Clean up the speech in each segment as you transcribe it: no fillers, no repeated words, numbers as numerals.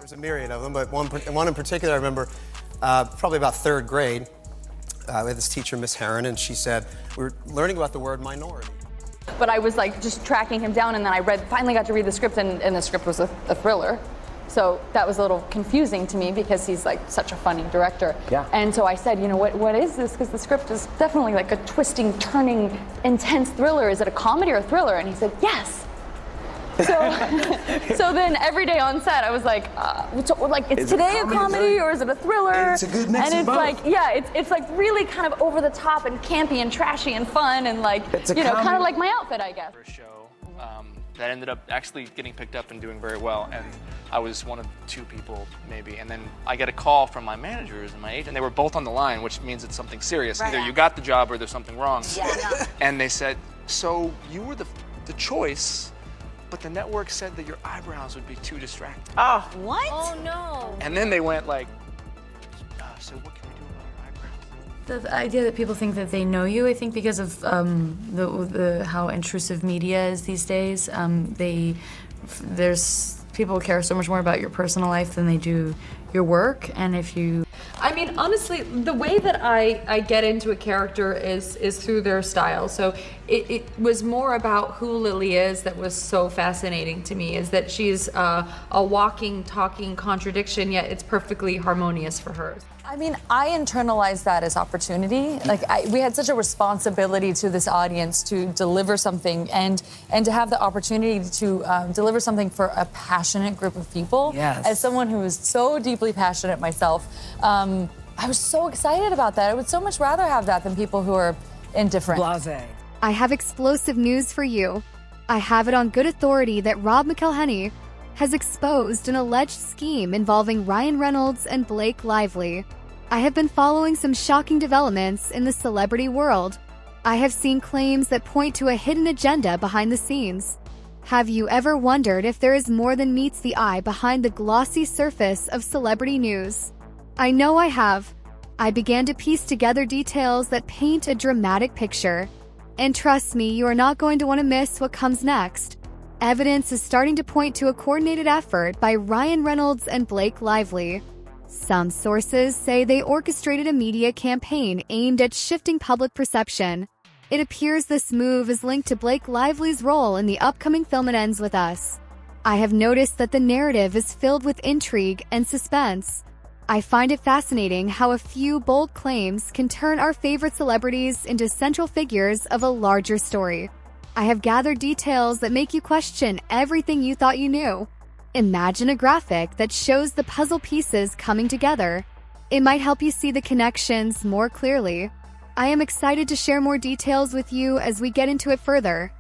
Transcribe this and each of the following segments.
There's a myriad of them, but one in particular I remember, probably about third grade. We had this teacher, Miss Heron, and she said, we were learning about the word minority. But I was like just tracking him down, and then I finally got to read the script, and the script was a thriller. So that was a little confusing to me because he's like such a funny director. Yeah. And so I said, you know, what is this? Because the script is definitely like a twisting, turning, intense thriller. Is it a comedy or a thriller? And he said, yes. So then every day on set, I was like, is today a comedy or is it a thriller? It's a good mix and of both. like, yeah, it's like really kind of over the top and campy and trashy and fun and like, you know, kind of like my outfit, I guess. Show that ended up actually getting picked up and doing very well, and I was one of 2 people maybe, and then I get a call from my managers and my agent. They were both on the line, which means it's something serious. Right. Either you got the job or there's something wrong. Yeah, no. And they said, so you were the choice, but the network said that your eyebrows would be too distracting. Oh, What? oh no. And then they went like, so what can we do about your eyebrows? The idea that people think that they know you, I think because of how intrusive media is these days, people care so much more about your personal life than they do your work, and if you... I mean, honestly, the way that I get into a character is through their style. So it was more about who Lily is that was so fascinating to me, is that she's a walking, talking contradiction, yet it's perfectly harmonious for her. I mean, I internalized that as opportunity. Like, we had such a responsibility to this audience to deliver something and to have the opportunity to deliver something for a passionate group of people. Yes. As someone who is so deeply passionate myself, I was so excited about that. I would so much rather have that than people who are indifferent. Blasé. I have explosive news for you. I have it on good authority that Rob McElhenney has exposed an alleged scheme involving Ryan Reynolds and Blake Lively. I have been following some shocking developments in the celebrity world. I have seen claims that point to a hidden agenda behind the scenes. Have you ever wondered if there is more than meets the eye behind the glossy surface of celebrity news? I know I have. I began to piece together details that paint a dramatic picture. And trust me, you are not going to want to miss what comes next. Evidence is starting to point to a coordinated effort by Ryan Reynolds and Blake Lively. Some sources say they orchestrated a media campaign aimed at shifting public perception. It appears this move is linked to Blake Lively's role in the upcoming film It Ends With Us. I have noticed that the narrative is filled with intrigue and suspense. I find it fascinating how a few bold claims can turn our favorite celebrities into central figures of a larger story. I have gathered details that make you question everything you thought you knew. Imagine a graphic that shows the puzzle pieces coming together. It might help you see the connections more clearly. I am excited to share more details with you as we get into it further.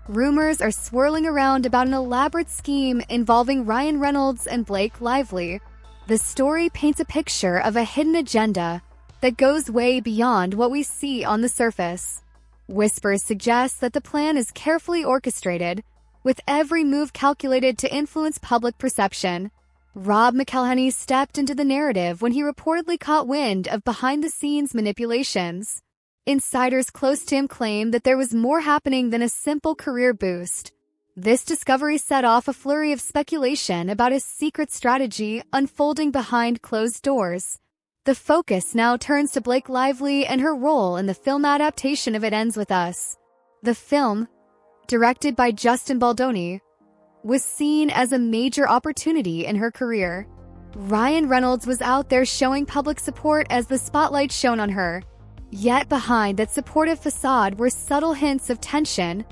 Rumors are swirling around about an elaborate scheme involving Ryan Reynolds and Blake Lively. The story paints a picture of a hidden agenda that goes way beyond what we see on the surface. Whispers suggest that the plan is carefully orchestrated, with every move calculated to influence public perception. Rob McElhenney stepped into the narrative when he reportedly caught wind of behind-the-scenes manipulations. Insiders close to him claim that there was more happening than a simple career boost. This discovery set off a flurry of speculation about his secret strategy unfolding behind closed doors. The focus now turns to Blake Lively and her role in the film adaptation of It Ends With Us. The film, directed by Justin Baldoni, was seen as a major opportunity in her career. Ryan Reynolds was out there showing public support as the spotlight shone on her. Yet behind that supportive facade were subtle hints of tension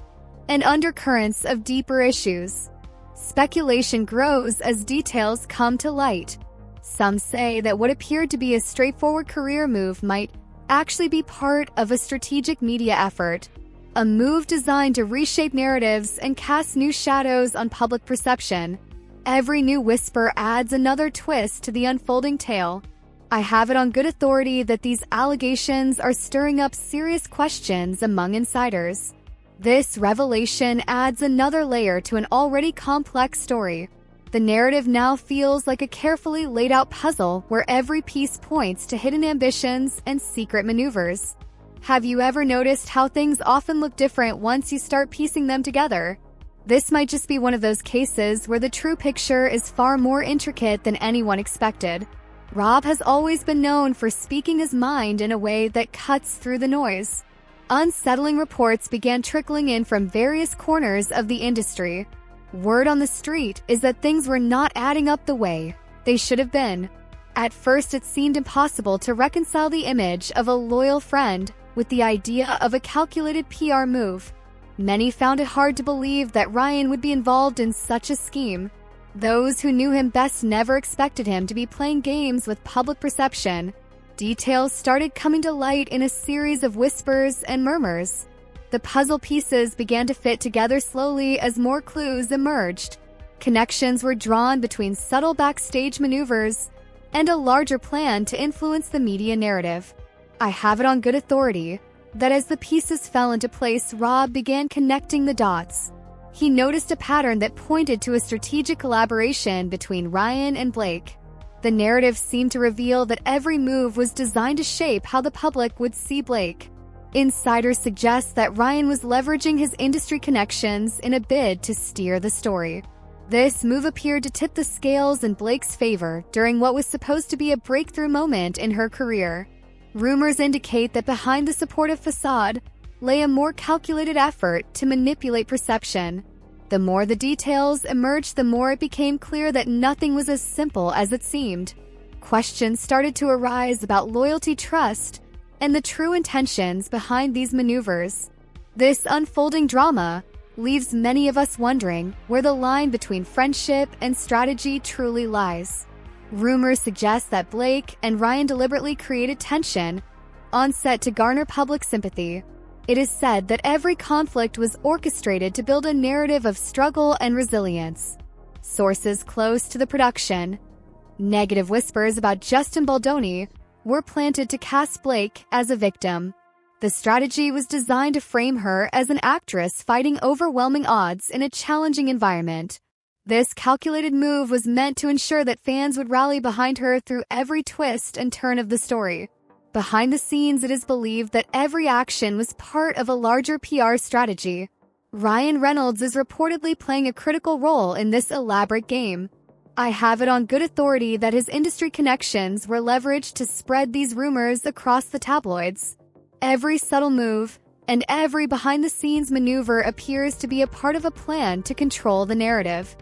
and undercurrents of deeper issues. Speculation grows as details come to light. Some say that what appeared to be a straightforward career move might actually be part of a strategic media effort, a move designed to reshape narratives and cast new shadows on public perception. Every new whisper adds another twist to the unfolding tale. I have it on good authority that these allegations are stirring up serious questions among insiders. This revelation adds another layer to an already complex story. The narrative now feels like a carefully laid out puzzle where every piece points to hidden ambitions and secret maneuvers. Have you ever noticed how things often look different once you start piecing them together? This might just be one of those cases where the true picture is far more intricate than anyone expected. Rob has always been known for speaking his mind in a way that cuts through the noise. Unsettling reports began trickling in from various corners of the industry. Word on the street is that things were not adding up the way they should have been. At first, it seemed impossible to reconcile the image of a loyal friend with the idea of a calculated PR move. Many found it hard to believe that Ryan would be involved in such a scheme. Those who knew him best never expected him to be playing games with public perception. Details started coming to light in a series of whispers and murmurs. The puzzle pieces began to fit together slowly as more clues emerged. Connections were drawn between subtle backstage maneuvers and a larger plan to influence the media narrative. I have it on good authority that as the pieces fell into place, Rob began connecting the dots. He noticed a pattern that pointed to a strategic collaboration between Ryan and Blake. The narrative seemed to reveal that every move was designed to shape how the public would see Blake. Insiders suggest that Ryan was leveraging his industry connections in a bid to steer the story. This move appeared to tip the scales in Blake's favor during what was supposed to be a breakthrough moment in her career. Rumors indicate that behind the supportive facade lay a more calculated effort to manipulate perception. The more the details emerged, the more it became clear that nothing was as simple as it seemed. Questions started to arise about loyalty, trust, and the true intentions behind these maneuvers. This unfolding drama leaves many of us wondering where the line between friendship and strategy truly lies. Rumors suggest that Blake and Ryan deliberately created tension on set to garner public sympathy. It is said that every conflict was orchestrated to build a narrative of struggle and resilience. Sources close to the production, negative whispers about Justin Baldoni were planted to cast Blake as a victim. The strategy was designed to frame her as an actress fighting overwhelming odds in a challenging environment. This calculated move was meant to ensure that fans would rally behind her through every twist and turn of the story. Behind the scenes, it is believed that every action was part of a larger PR strategy. Ryan Reynolds is reportedly playing a critical role in this elaborate game. I have it on good authority that his industry connections were leveraged to spread these rumors across the tabloids. Every subtle move and every behind-the-scenes maneuver appears to be a part of a plan to control the narrative.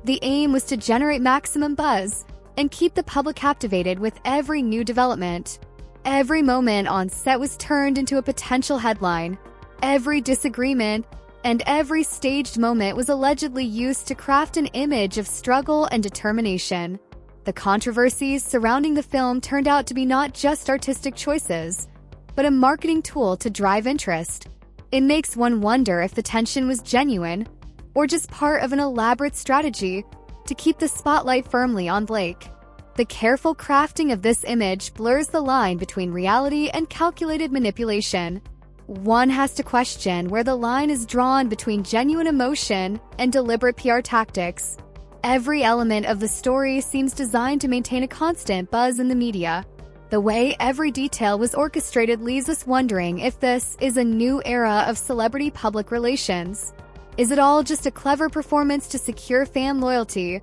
The aim was to generate maximum buzz and keep the public captivated with every new development. Every moment on set was turned into a potential headline. Every disagreement and every staged moment was allegedly used to craft an image of struggle and determination. The controversies surrounding the film turned out to be not just artistic choices, but a marketing tool to drive interest. It makes one wonder if the tension was genuine or just part of an elaborate strategy to keep the spotlight firmly on Blake. The careful crafting of this image blurs the line between reality and calculated manipulation. One has to question where the line is drawn between genuine emotion and deliberate PR tactics. Every element of the story seems designed to maintain a constant buzz in the media. The way every detail was orchestrated leaves us wondering if this is a new era of celebrity public relations. Is it all just a clever performance to secure fan loyalty?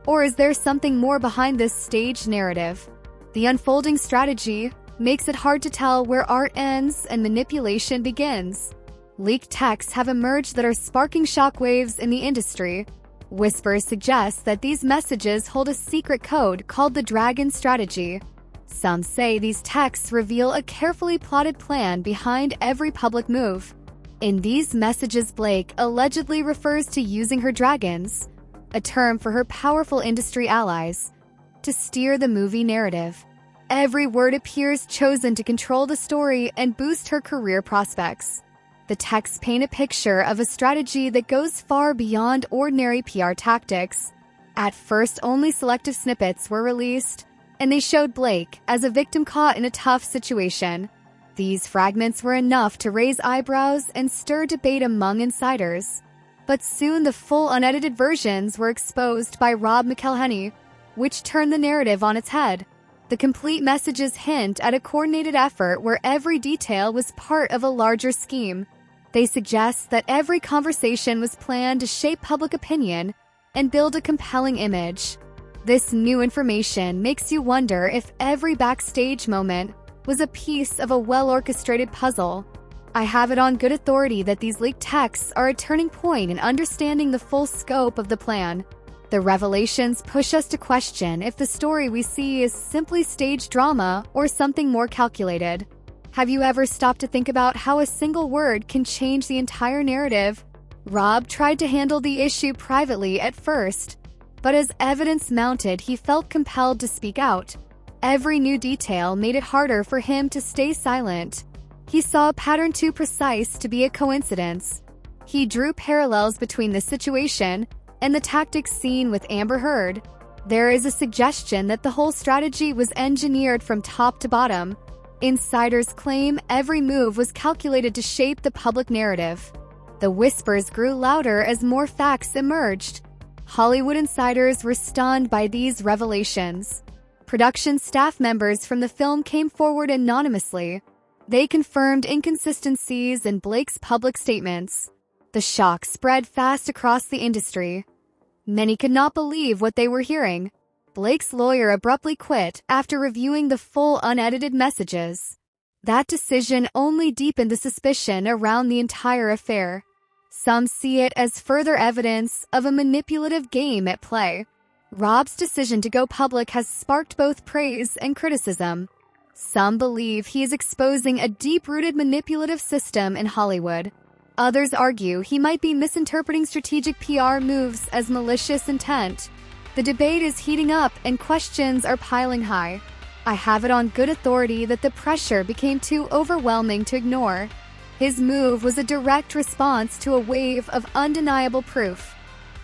Or is there something more behind this staged narrative? The unfolding strategy makes it hard to tell where art ends and manipulation begins. Leaked texts have emerged that are sparking shockwaves in the industry. Whispers suggest that these messages hold a secret code called the Dragon Strategy. Some say these texts reveal a carefully plotted plan behind every public move. In these messages, Blake allegedly refers to using her dragons, a term for her powerful industry allies, to steer the movie narrative. Every word appears chosen to control the story and boost her career prospects. The texts paint a picture of a strategy that goes far beyond ordinary PR tactics. At first, only selective snippets were released, and they showed Blake as a victim caught in a tough situation. These fragments were enough to raise eyebrows and stir debate among insiders. But soon the full unedited versions were exposed by Rob McElhenney, which turned the narrative on its head. The complete messages hint at a coordinated effort where every detail was part of a larger scheme. They suggest that every conversation was planned to shape public opinion and build a compelling image. This new information makes you wonder if every backstage moment was a piece of a well-orchestrated puzzle. I have it on good authority that these leaked texts are a turning point in understanding the full scope of the plan. The revelations push us to question if the story we see is simply stage drama or something more calculated. Have you ever stopped to think about how a single word can change the entire narrative? Rob tried to handle the issue privately at first, but as evidence mounted, he felt compelled to speak out. Every new detail made it harder for him to stay silent. He saw a pattern too precise to be a coincidence. He drew parallels between the situation and the tactics seen with Amber Heard. There is a suggestion that the whole strategy was engineered from top to bottom. Insiders claim every move was calculated to shape the public narrative. The whispers grew louder as more facts emerged. Hollywood insiders were stunned by these revelations. Production staff members from the film came forward anonymously. They confirmed inconsistencies in Blake's public statements. The shock spread fast across the industry. Many could not believe what they were hearing. Blake's lawyer abruptly quit after reviewing the full unedited messages. That decision only deepened the suspicion around the entire affair. Some see it as further evidence of a manipulative game at play. Rob's decision to go public has sparked both praise and criticism. Some believe he is exposing a deep-rooted manipulative system in Hollywood. Others argue he might be misinterpreting strategic PR moves as malicious intent. The debate is heating up and questions are piling high. I have it on good authority that the pressure became too overwhelming to ignore. His move was a direct response to a wave of undeniable proof.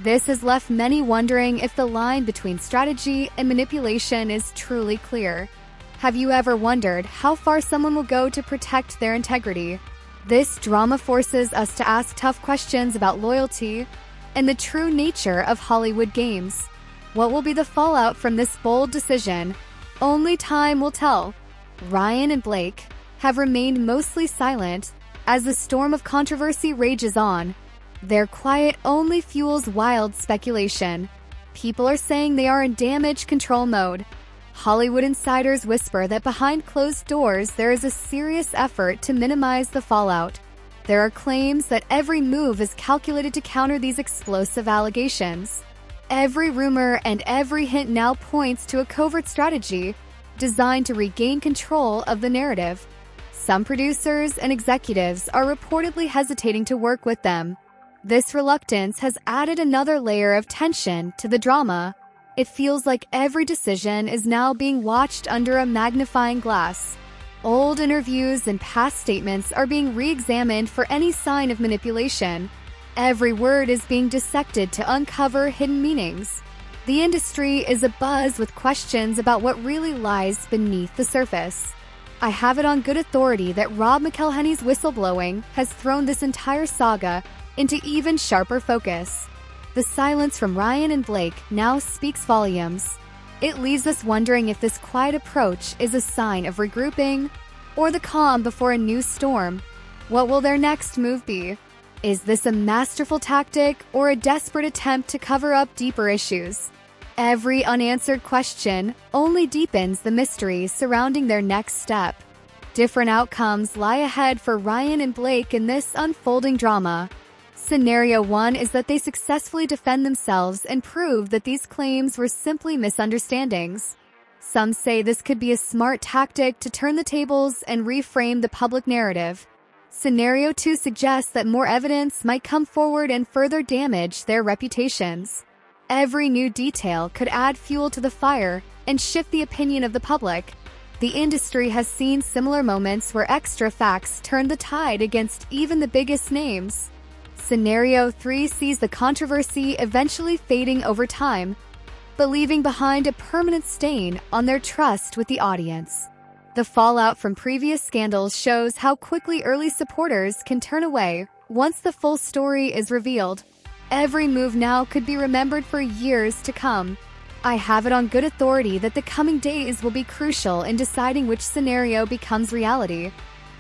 This has left many wondering if the line between strategy and manipulation is truly clear. Have you ever wondered how far someone will go to protect their integrity? This drama forces us to ask tough questions about loyalty and the true nature of Hollywood games. What will be the fallout from this bold decision? Only time will tell. Ryan and Blake have remained mostly silent as the storm of controversy rages on. Their quiet only fuels wild speculation. People are saying they are in damage control mode. Hollywood insiders whisper that behind closed doors there is a serious effort to minimize the fallout. There are claims that every move is calculated to counter these explosive allegations. Every rumor and every hint now points to a covert strategy designed to regain control of the narrative. Some producers and executives are reportedly hesitating to work with them. This reluctance has added another layer of tension to the drama. It feels like every decision is now being watched under a magnifying glass. Old interviews and past statements are being re-examined for any sign of manipulation. Every word is being dissected to uncover hidden meanings. The industry is abuzz with questions about what really lies beneath the surface. I have it on good authority that Rob McElhenney's whistleblowing has thrown this entire saga into even sharper focus. The silence from Ryan and Blake now speaks volumes. It leaves us wondering if this quiet approach is a sign of regrouping or the calm before a new storm. What will their next move be? Is this a masterful tactic or a desperate attempt to cover up deeper issues? Every unanswered question only deepens the mystery surrounding their next step. Different outcomes lie ahead for Ryan and Blake in this unfolding drama. Scenario 1 is that they successfully defend themselves and prove that these claims were simply misunderstandings. Some say this could be a smart tactic to turn the tables and reframe the public narrative. Scenario 2 suggests that more evidence might come forward and further damage their reputations. Every new detail could add fuel to the fire and shift the opinion of the public. The industry has seen similar moments where extra facts turn the tide against even the biggest names. Scenario 3 sees the controversy eventually fading over time, but leaving behind a permanent stain on their trust with the audience. The fallout from previous scandals shows how quickly early supporters can turn away once the full story is revealed. Every move now could be remembered for years to come. I have it on good authority that the coming days will be crucial in deciding which scenario becomes reality.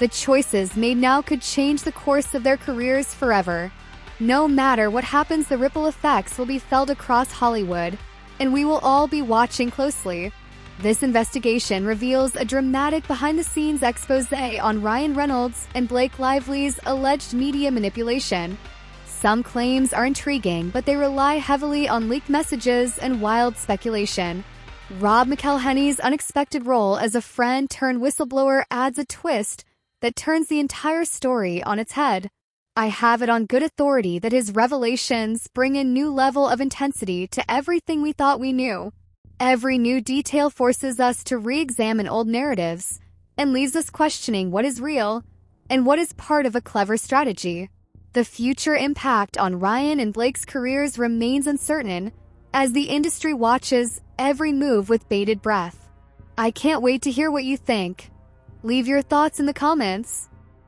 The choices made now could change the course of their careers forever. No matter what happens, the ripple effects will be felt across Hollywood, and we will all be watching closely. This investigation reveals a dramatic behind-the-scenes expose on Ryan Reynolds and Blake Lively's alleged media manipulation. Some claims are intriguing, but they rely heavily on leaked messages and wild speculation. Rob McElhenney's unexpected role as a friend-turned-whistleblower adds a twist that turns the entire story on its head. I have it on good authority that his revelations bring a new level of intensity to everything we thought we knew. Every new detail forces us to re-examine old narratives and leaves us questioning what is real and what is part of a clever strategy. The future impact on Ryan and Blake's careers remains uncertain as the industry watches every move with bated breath. I can't wait to hear what you think. Leave your thoughts in the comments.